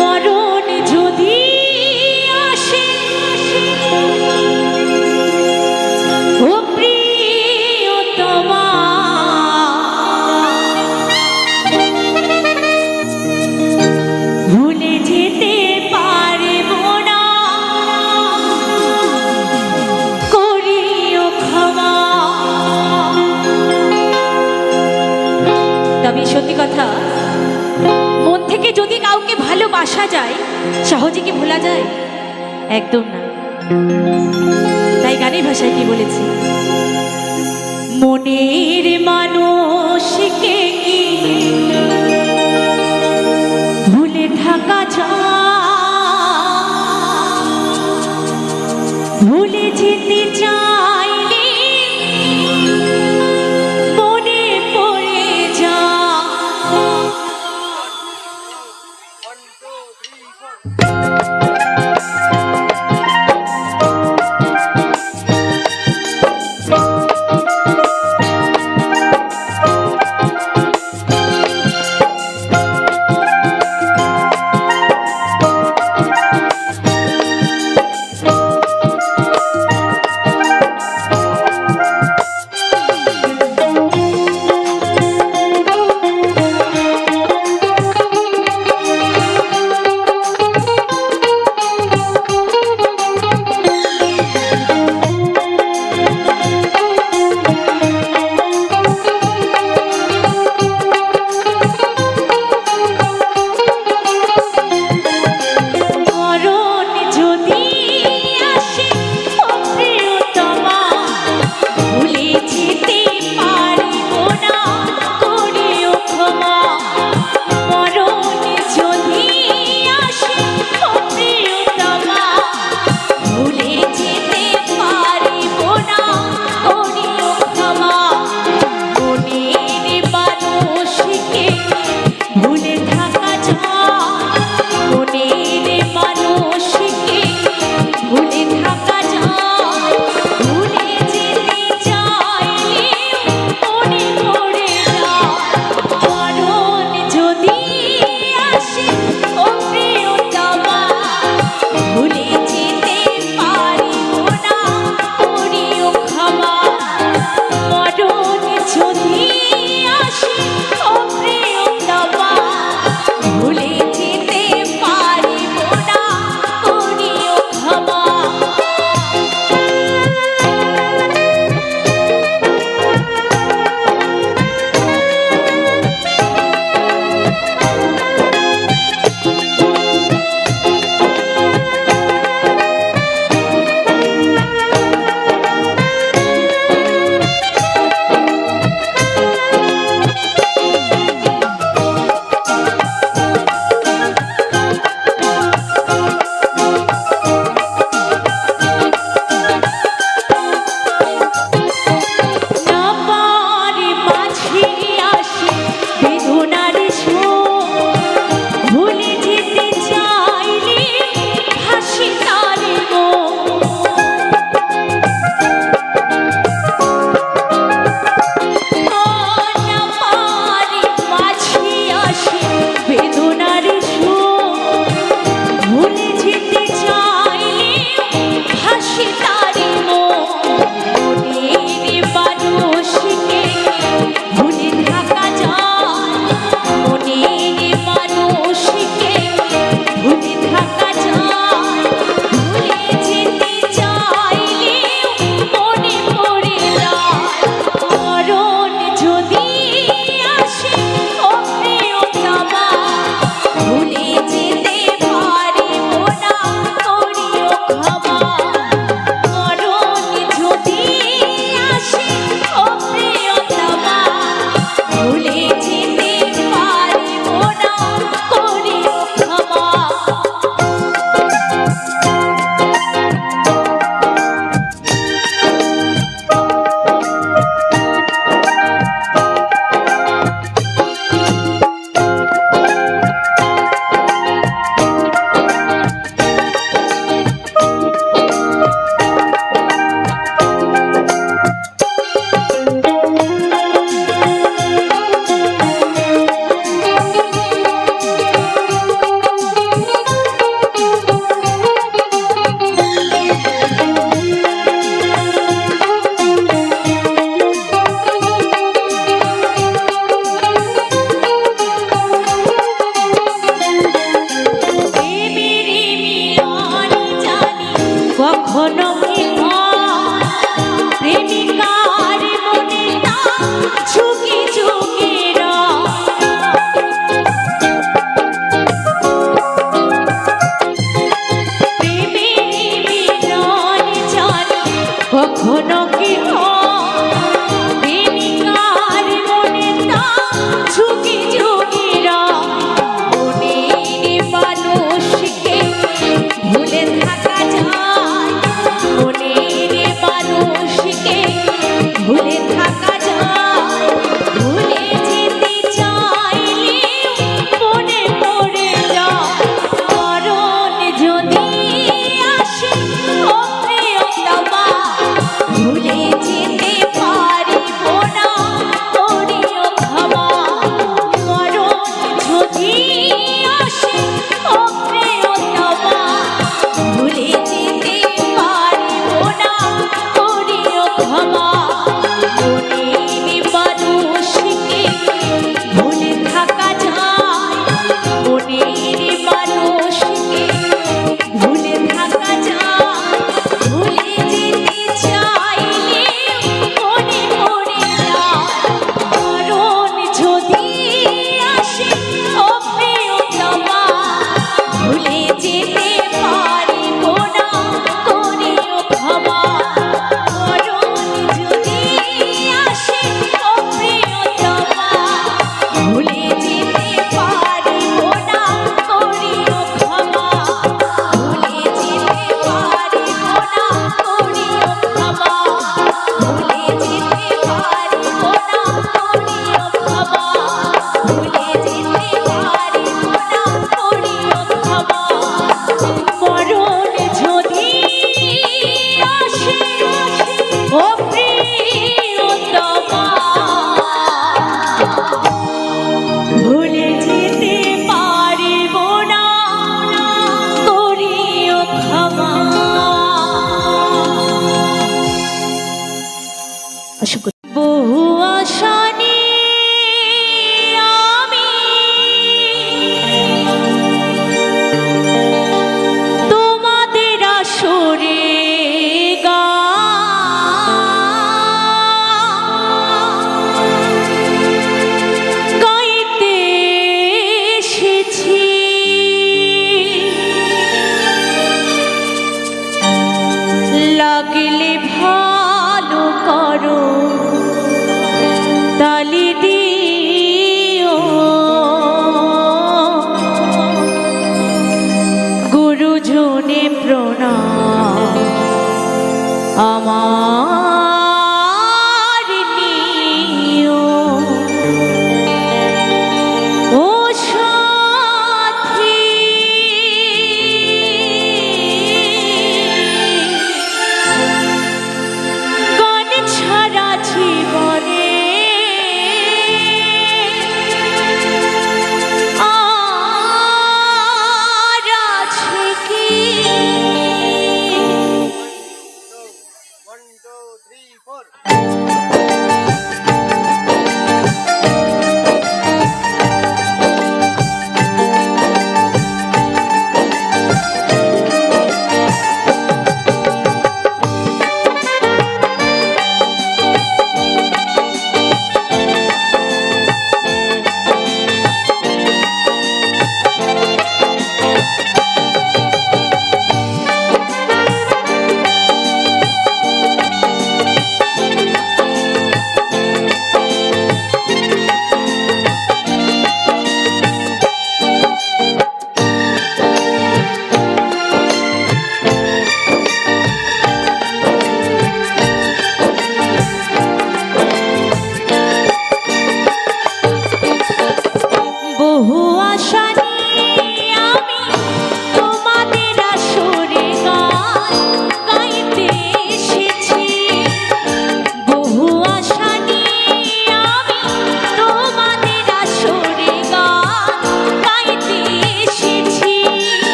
মরণ যদি আসে ও প্রিয়তমা, ভুলে যেতে পারব না, করিও ক্ষমা। তবে সত্যি কথা, মন থেকে যদি কাউকে ভালোবাসা যায়, সহজে কি ভোলা যায়? একদম না। তাই গানের ভাষায় কি বলেছি, মনের মানুষকে কি ভুলে থাকা যায়? ভুলে যেতে চাইলে মনে পড়ে যায়।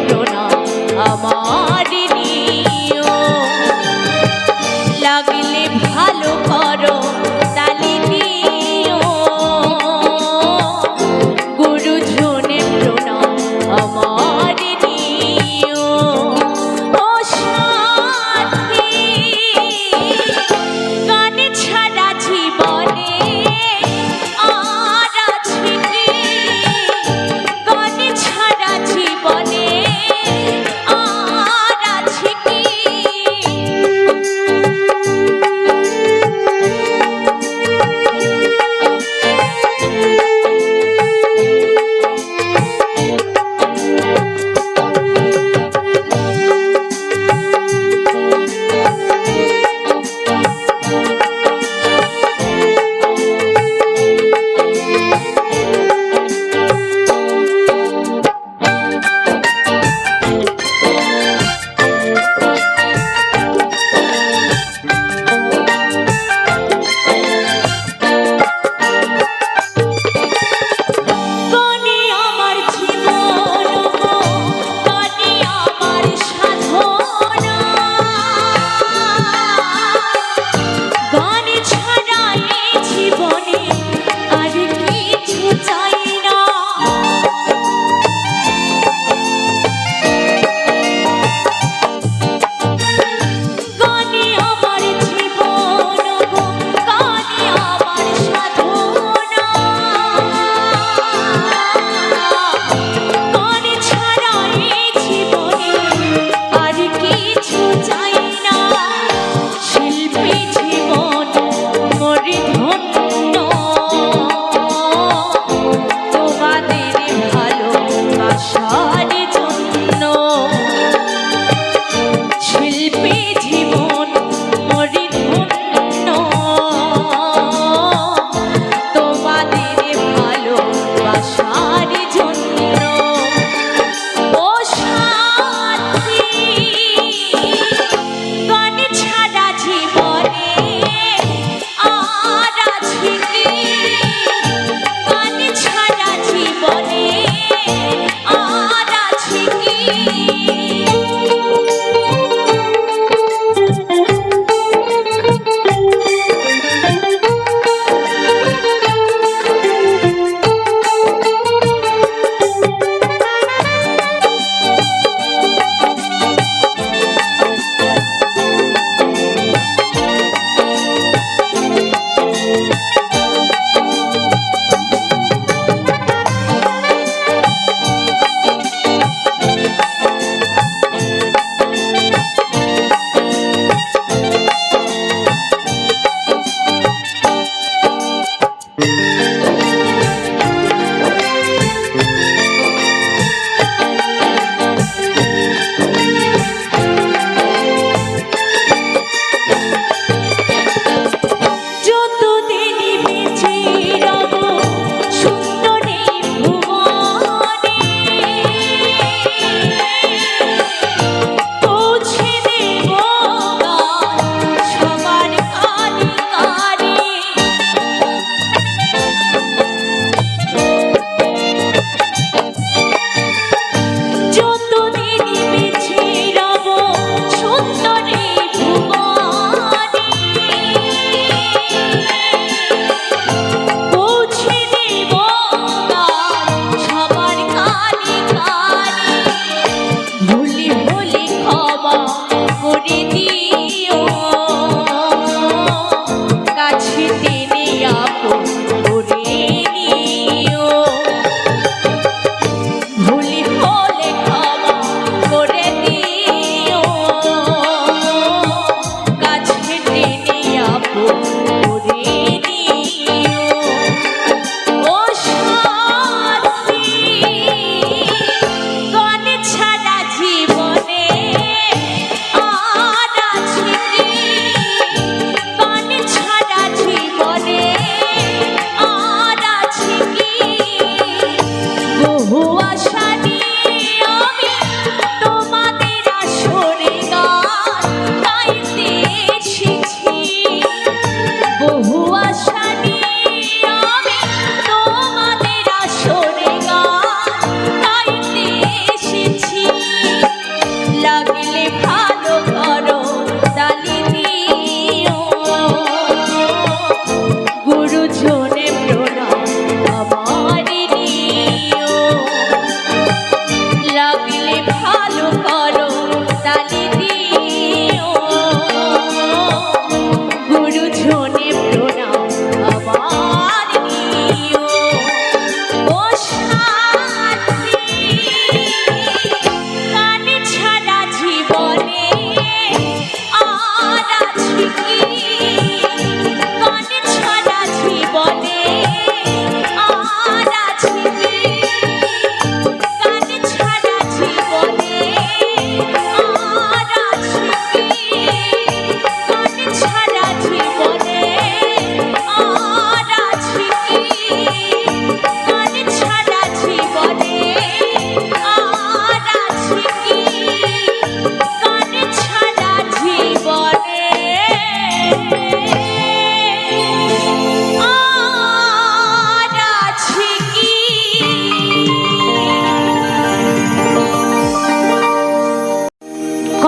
প্রণাম আমার নিও। লাগলে ভালো করো তালি দিও, গুরুজনের প্রণাম আমার নিও। ও সাথী, গান ছাড়া জীবনে আর আছে কি? গান ছাড়া জীবনে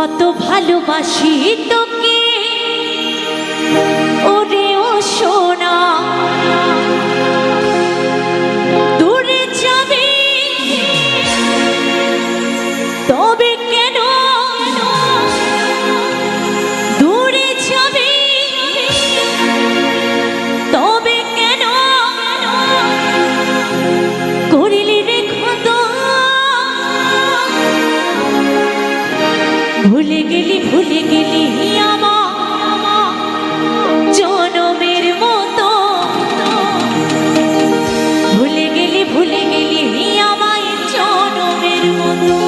কত ভালোবাসি তোকে ওরে ও সোনা, দূরে যাবে তবে কেন, দূরে যাবে তবে কেন করিলি রে ক্ষত, ভুলে গেলি আমার জনমের মতো, ভুলে গেলি আমায় জনমের মতো।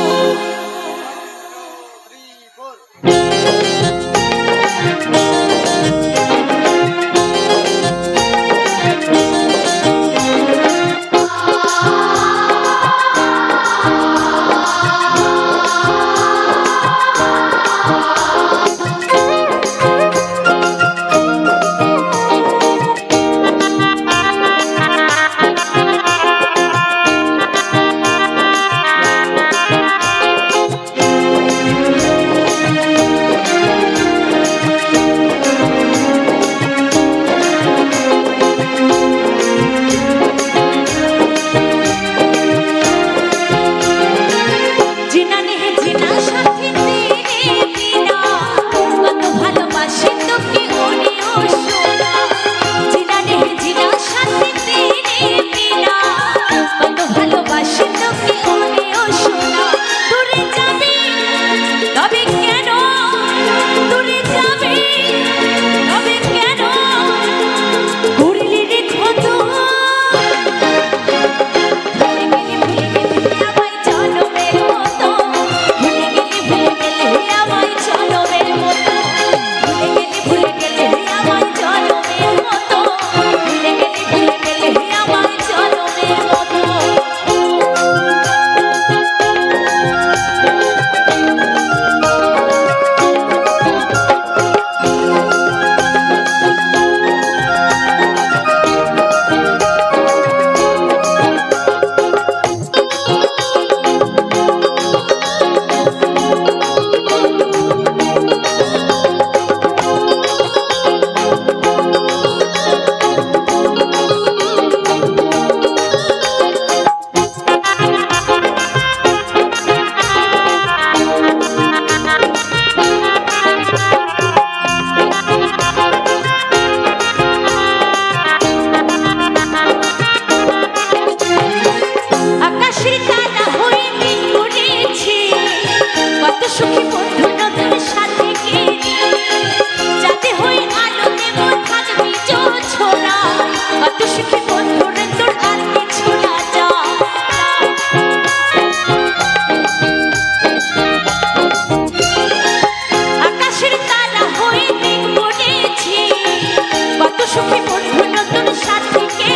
সুখী বন্ধু নতুন সাথীকে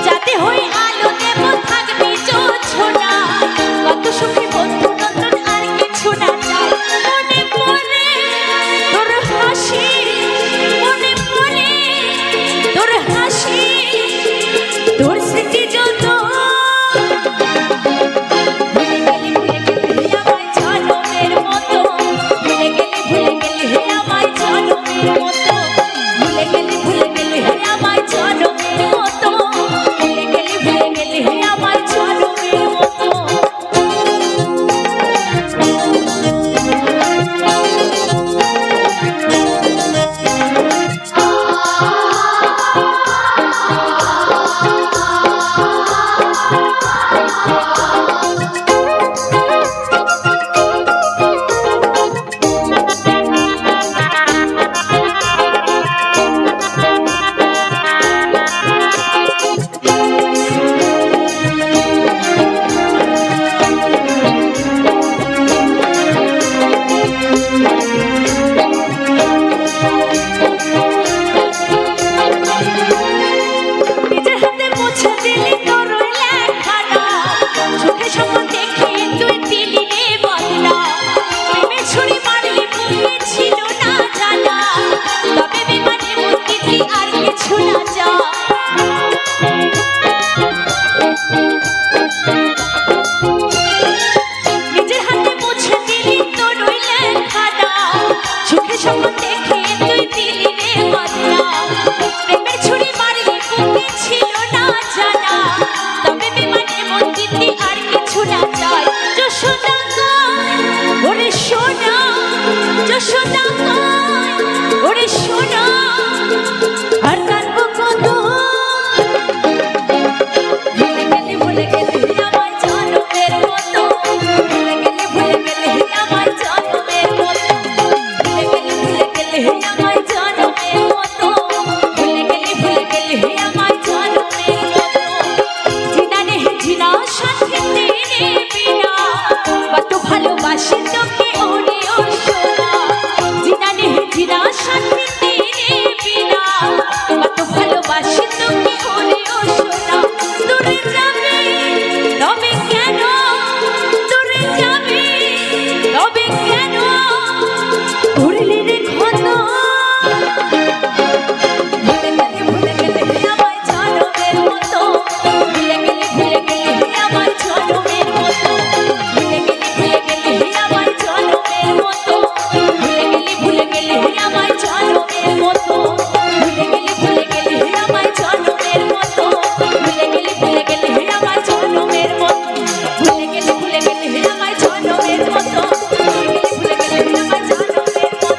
যাতে হই আলো দেব থাকবি জোছনা, কত সুখী বন্ধু নতুন আর কিছু না। যশোদা কয় ওরে সোনা আর কাঁদবো কত ভুলে গেলে আমার জনমের মতো ভুলে গেলে আমার জনমের মতো ভুলে গেলে আমার জনমের মতো ভুলে গেলে আমার জনমের মতো জিনা নে জিনা সাথে তেরে বিনা কত ভালোবাসি তোকে ওরে ও সোনা জিনা নে জিনা সাথে তেরে বিনা কত ভালোবাসি তোকে ওরে ও সোনা দূরে যাবে তবে কেন দূরে যাবে তবে কেন উড়লে রে ক্ষত ভুলে গেলে আমার জনমের মতো ভুলে গেলে আমার জনমের মতো ভুলে গেলে আমার জনমের মতো ভুলে গেলে আমার জনমের মতো ভুলে গেলে আমার জনমের মতো ভুলে গেলে আমার জনমের মতো ভুলে গেলে আমার জনমের মতো ভুলে গেলে আমার জনমের মতো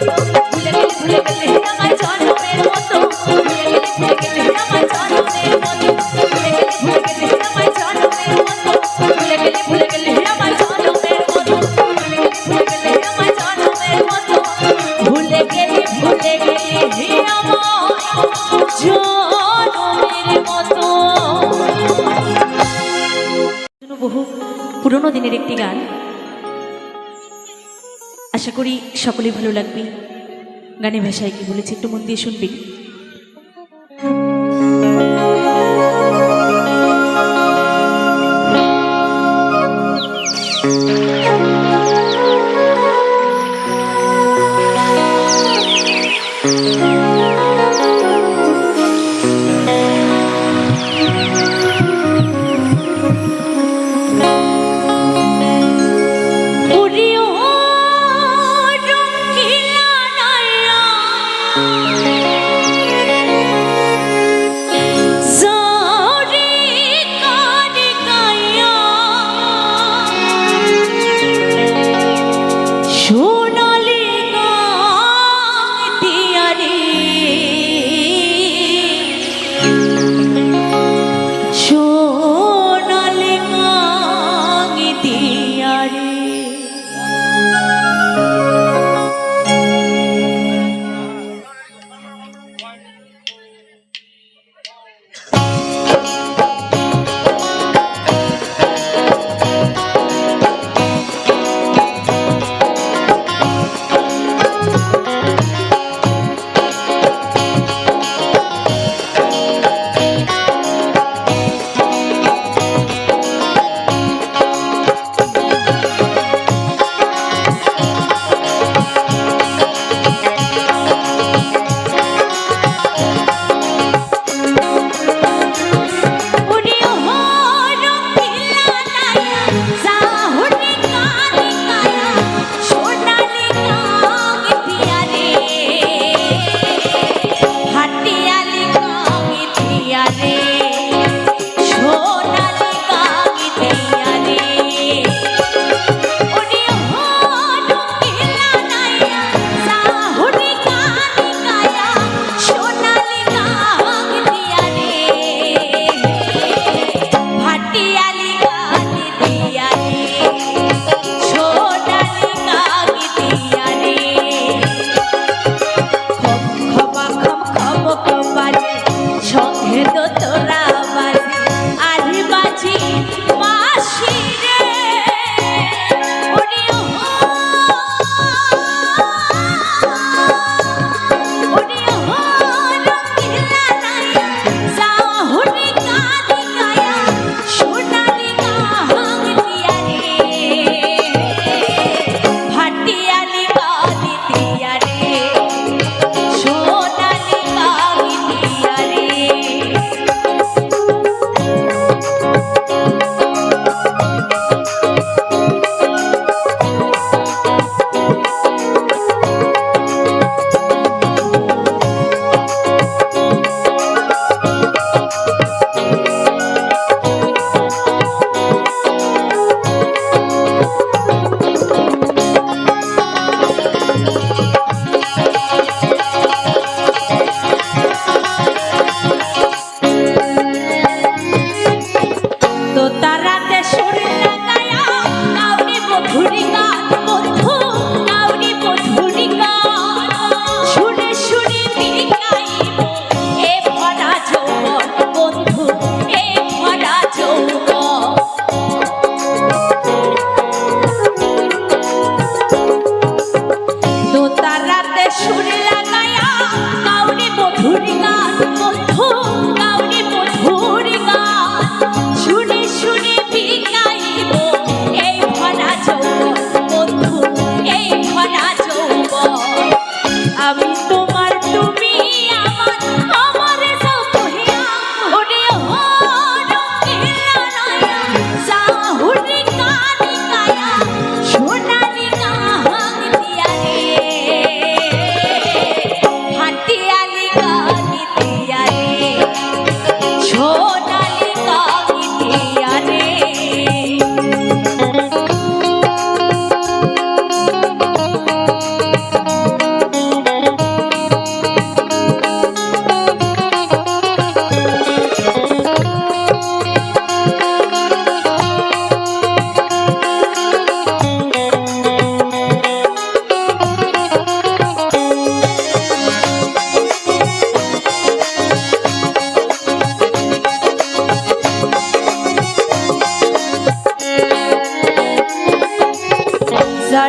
ভুলে গেলে আমার জনমের মতো ভুলে গেলে আমার জনমের মতো ভুলে গেলে আমার জনমের মতো ভুলে গেলে আমার জনমের মতো ভুলে গেলে আমার জনমের মতো ভুলে গেলে আমার জনমের মতো। বহু পুরনো দিনের একটি গান, আশা করি সকলেই ভালো লাগবে। গানের ভাষায় কি বলেছে একটু মন দিয়ে শুনবি।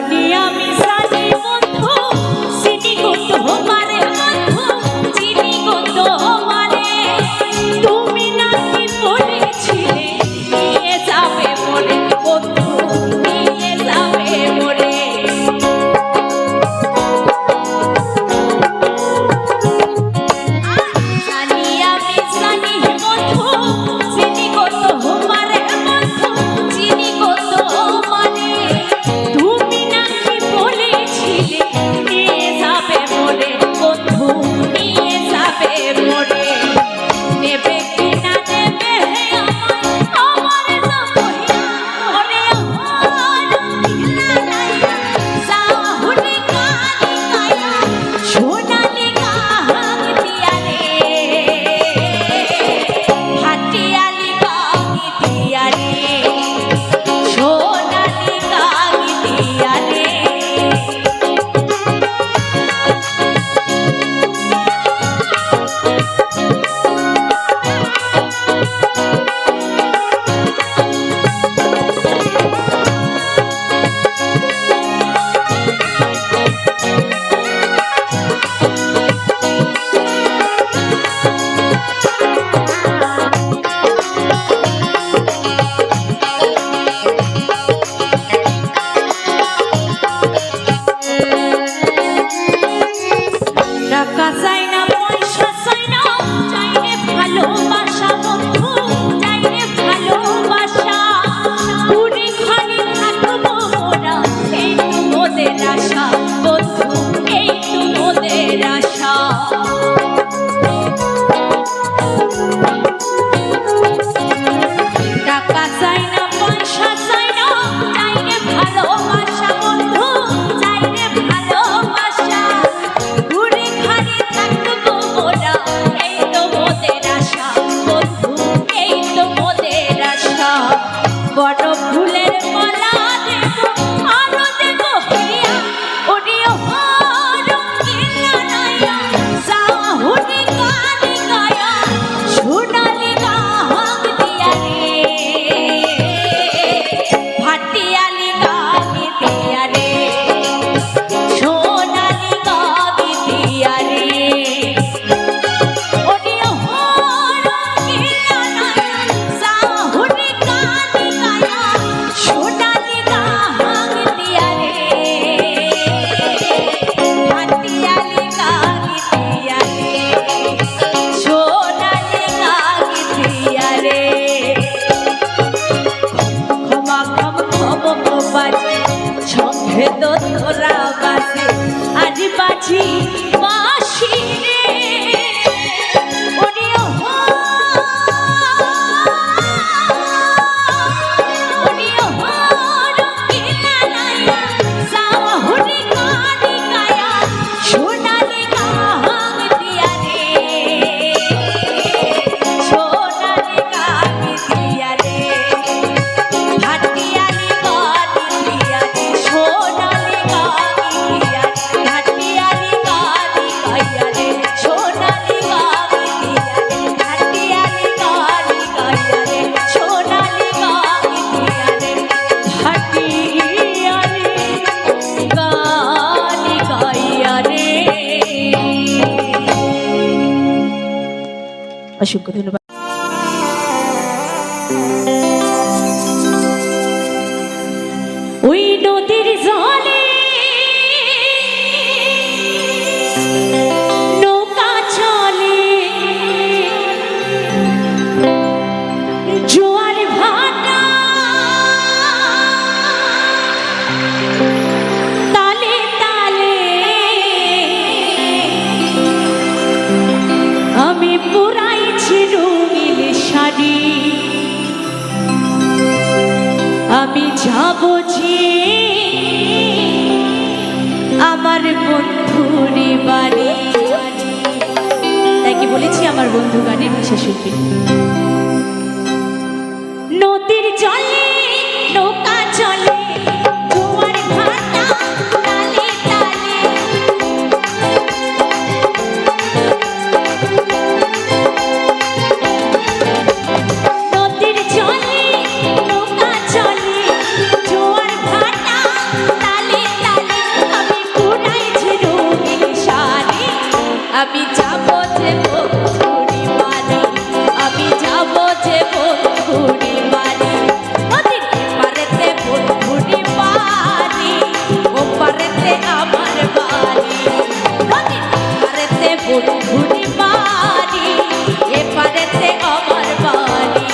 জানি আমি জানি বন্ধু চিনি গো তোমারে বন্ধু চিনি গো তোমারে তুমি নাকি বলেছিলে নিয়ে যাবে মরে বন্ধু নিয়ে যাবে মরে জানি আমি জানি বন্ধু চিনি গো তোমারে বন্ধু চিনি গো তোমারে তুমি নাকি বলেছিলে নিয়ে যাবে মরে বন্ধু নিয়ে যাবে মরে নেবে কিনা নেবে আমার জমহিয়া ওরে আমার লালাইয়া সাহুনি কানি কায়া সোনালি গাং দিয়া রে হাটিয়ালি গাং দিয়া রে সোনালি গাং দিয়া রে টাকা চাই না পয়সা চাই না চাই রে ভালোবাসা বন্ধু চাই রে ভালোবাসা পুরি খানি থাকবো মোরা এই তো মোদের আশা বন্ধু এই তো মোদের আশা টাকা চাই না পয়সা চাই না চাই রে ভালোবাসা বন্ধু চাই রে ভালোবাসা ঘুরে খানি থাকবো মোরা এই তো মোদের আশা বন্ধু এই তো মোদের আশা বড় ফুলের মালা দেবো আরো দেবো প্রিয়া ওরিও রঙিলা নাইয়া সাহুনি কানি গায়া সোনালি গাং দিয়া রে ভাটিয়ালি গাং দিয়া রে সোনালি গাং দিয়া রে ওরিও রঙিলা নাইয়া সাহুনি কানি গায়া সোনালি গাং দিয়া রে ভাটিয়ালি গাং দিয়া রে সোনালি গাং দিয়া রে ক্ষমা ক্ষম ক্ষম বাজে সঙ্গে তো তোরা বাজে আজ বাজি বাসি রে ওরিও ওরিও রঙিলা নাইয়া সাহুনি কানি গায়া সোনালি গাং দিয়া রে সোনালি গাং দিয়া রে ভাটিয়ালি গাং দিয়া রে সোনালি গাং দিয়া রে ভাটিয়ালি গাং গাইয়া রে সোনালি গাং দিয়া রে ভাটিয়ালি গাং গাইয়া রে সোনালি গাং দিয়া রে ভাটিয়ালি গান গাইয়া রে অসংখ্য ধন্যবাদ ওই নদীর জলে নৌকা চলে জোয়ার ভাটা তালে তালে আমি পুরাইছি রঙিন শাড়ি আমি যাব যে আমার বন্ধুর বাড়ি তাই কি বলেছি আমার বন্ধু গানের বিশেষ শিল্পী নদীর জলে নৌকা চলে জোয়ার ভাটা তালে তালে নদীর জলে নৌকা চলে জোয়ার ভাটা তালে আমি যাবো যে বন্ধুরি বাড়ি, আমি যাবো যে বন্ধুরি বাড়ি, নদীর এপারেতে বন্ধুরি বাড়ি, ওপারেতে আমার বাড়ি, নদীর এপারেতে বন্ধুরি বাড়ি, এপারেতে আমার বাড়ি।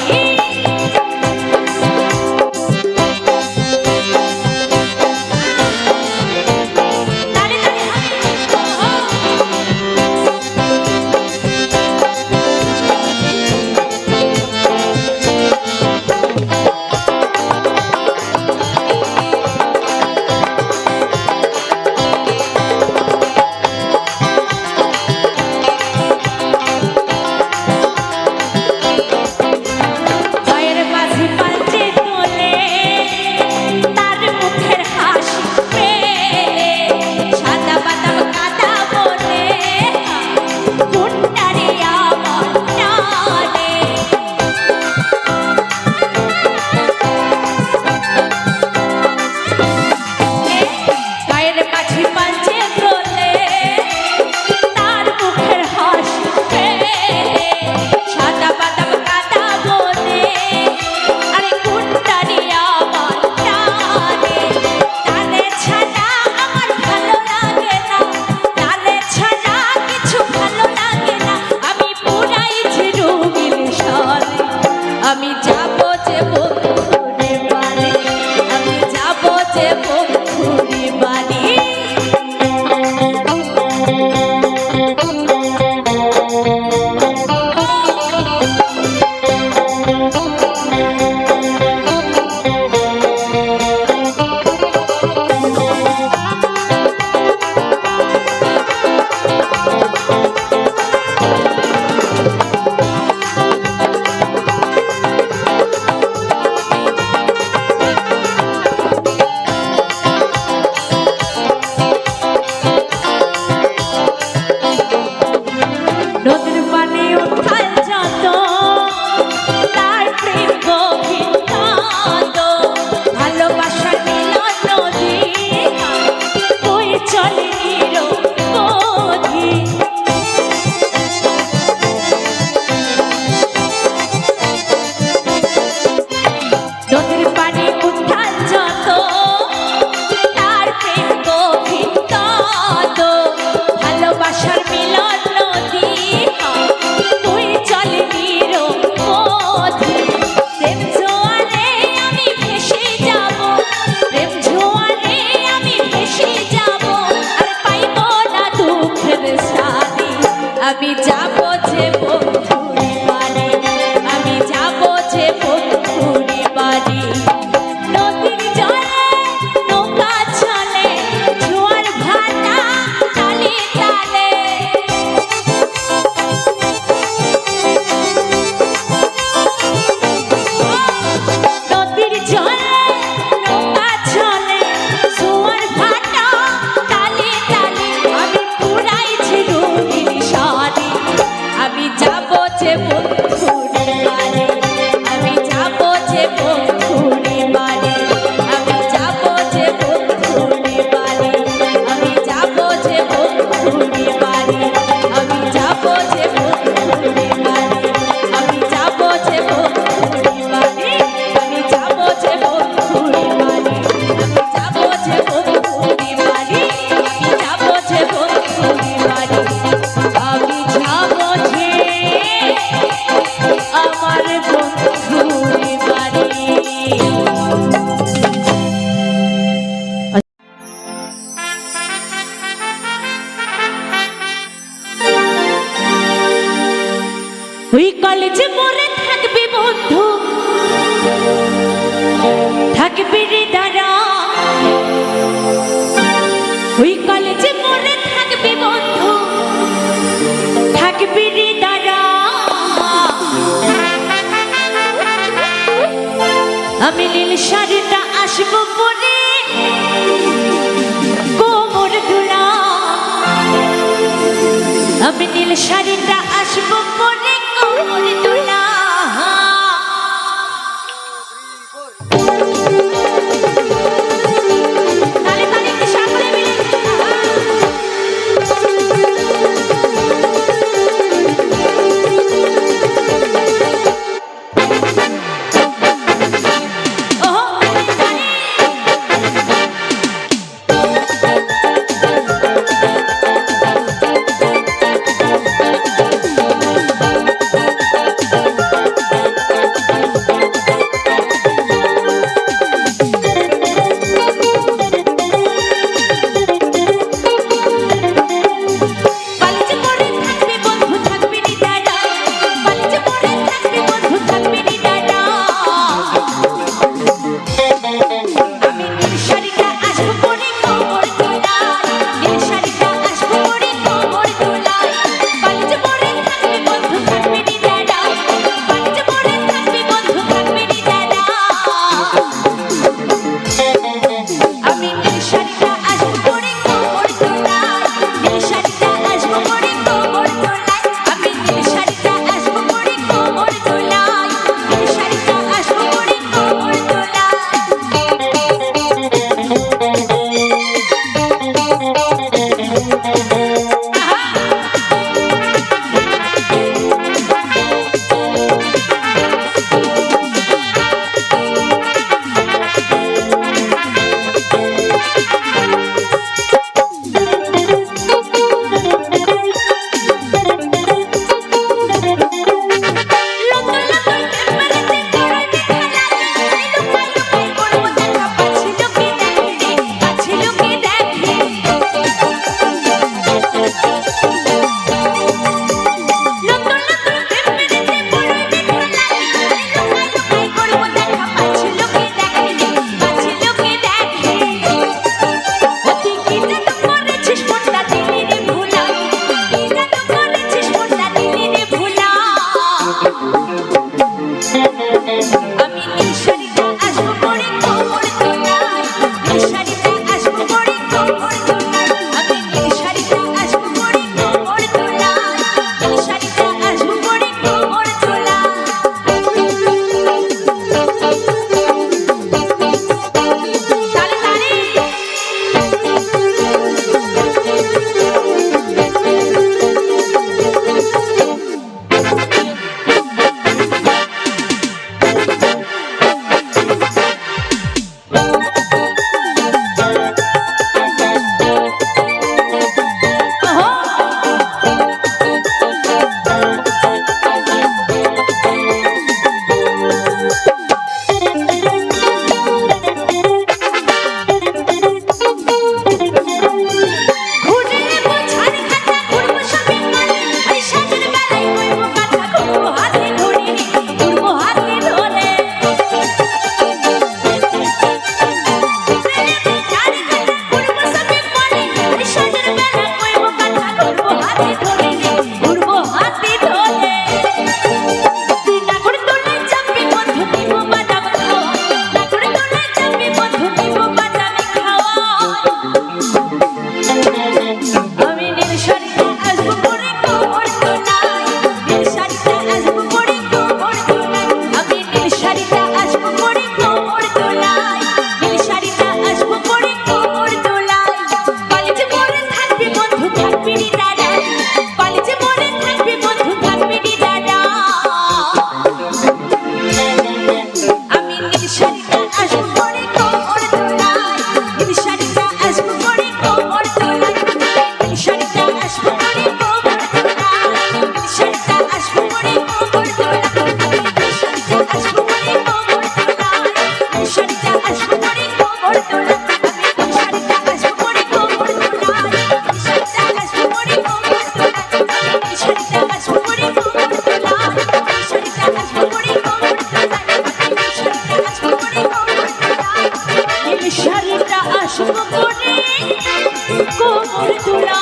আমি যাবো যে বন্ধুরি বাড়ি, আমি যাবো যে বন্ধুরি বাড়ি। নদীর পানি উঠাল যত, তার প্রেম গভীর কাঁদ, ভালোবাসার মিলন নদী বয়ে চলে নিরবধি। নদীর পানি উঠাল যত, তার প্রেম গভীর কাঁদ, ভালোবাসার মিলন নদী বয়ে চলে নিরবধি। প্রেম জোয়ারে আমি ভেসে যাব, প্রেম জোয়ারে আমি ভেসে যাব, আর পাইব না দুঃখের শাড়ি। আমি যাবো যে বন্ধুরি বাড়ি, আমি যাবো যে বন্ধুরি বাড়ি। নদীর জলে নৌকা চলে, জোয়ার ভাটা তালে তালে, নদীর জলে নৌকা চলে, জোয়ার ভাটা তালে তালে, আমি পুরাইছি রঙিন শাড়ি। আমি যাবো যে বন্ধুরি বাড়ি, আমি যাবো যে বন্ধুরি বাড়ি, আমি যাবো যে বন্ধুরি বাড়ি, আমি যাবো যে বন্ধুরি বাড়ি, আমি যাবো যে বন্ধুরি বাড়ি, আমি যাবো যে বন্ধুরি বাড়ি, আমি যাবো যে বন্ধুরি বাড়ি, আমি যাবো যে বন্ধুরি বাড়ি, আমি যাবো যে বন্ধুরি বাড়ি, আমি যাবো যে আমার বন্ধুরি বাড়ি। ওই কলেজে মোরে থাকবি বন্ধু, থাকবি হৃদয়, ওই কলেজে মোরে থাকবি বন্ধু, থাকবি হৃদয়। আমি নীল শাড়িটা আসবো পরে, কোমর দুলা, আমি নীল শাড়িটা আসবো পরে, কোমর দুলা। তালে তালে একটু সকলে মিলে কোমর দুলা